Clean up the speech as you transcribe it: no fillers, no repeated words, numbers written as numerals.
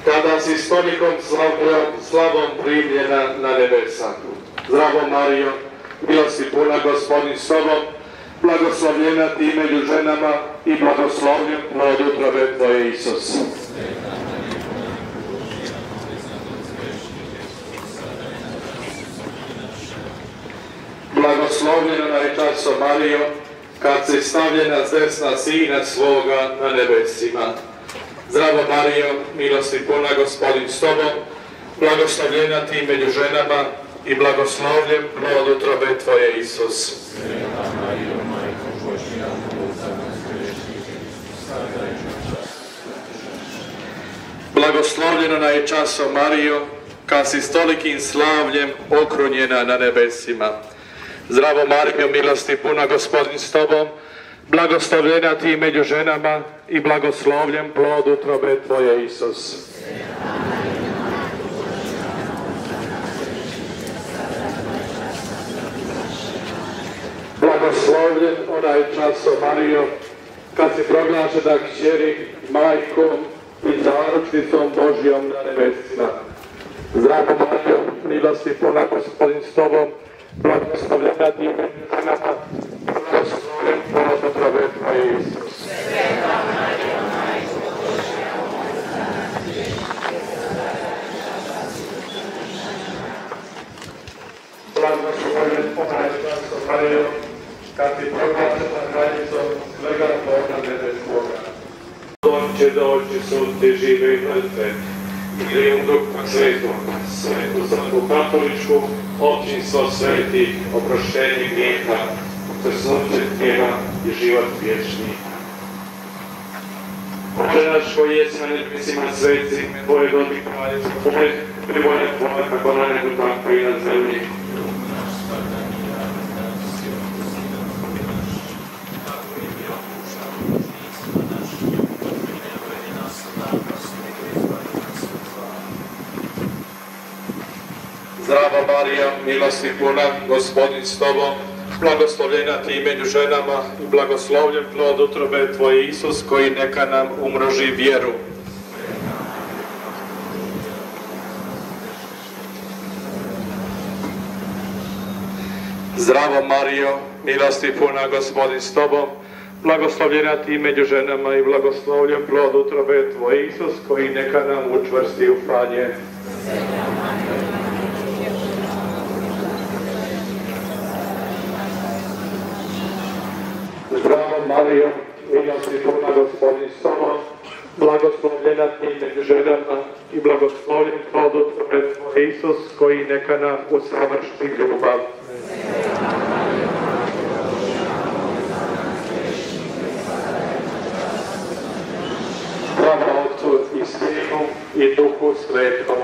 kada si s tolikom slavom primljena na nebesa. Zdravo Marijo, milosti puna, Gospodin s tobom, blagoslovljena ti među ženama i blagoslovljen plod utrobe tvoje, Isus. Blagoslovljena je časo Marijo, kad si stavljena s desna Sina svoga na nebesima. Zdravo Marijo, milosti puna, Gospodin s tobom, blagoslovljena ti među ženama i blagoslovljen plod utrobe tvoje, Isus. Blagoslovljena je časo Marijo, kad si s tolikim slavljem okrunjena na nebesima. Zdravo Marijo, milosti puna, Gospodin s tobom, blagoslovljena ti među ženama i blagoslovljen plod utrobe tvoje, Isus. Blagoslovljen onaj čas, o Marijo, kad si proglašena kćeri, majkom i zaručnicom Božjom na nebesima. Zdravo Marijo, milosti puna, Gospodin s tobom, blagoslovljena ti među ženama, blagoslovljen plod utrobe tvoje, Isus. Blagoslovljen onaj čas, o Marijo, kad si proglašena kraljicom svega Boga nebeskog. On će doći suditi žive i mrtve, i grijom Duha Svetog, Svetu Crkvu katoličku, općinstvo svetih, oproštenje grijeha, krsnuće tijela i život vječni. Oče naš koji jesi na nebesima, sveci, tvoje dobi kraljevstvo, privolja tvoja kako na nebu, tako i na zemlji. Zdravo Marija, milosti puna, Gospodin s tobom, blagoslovljena ti među ženama i blagoslovljen plod utrobe tvoje, Isus, koji neka nam umnoži vjeru. Zdravo Marijo, milosti puna, Gospodin s tobom, blagoslovljena ti među ženama i blagoslovljen plod utrobe tvoje, Isus, koji neka nam učvrsti u franje. Zdravo Marijo, milosti puna, Gospodin s tobom, blagoslovljena ti među ženama i blagoslovljen plod utrobe tvoje, Isus, koji neka nam usavrši ljubav. Slava Otcu i Sinu i Duhu Svetom.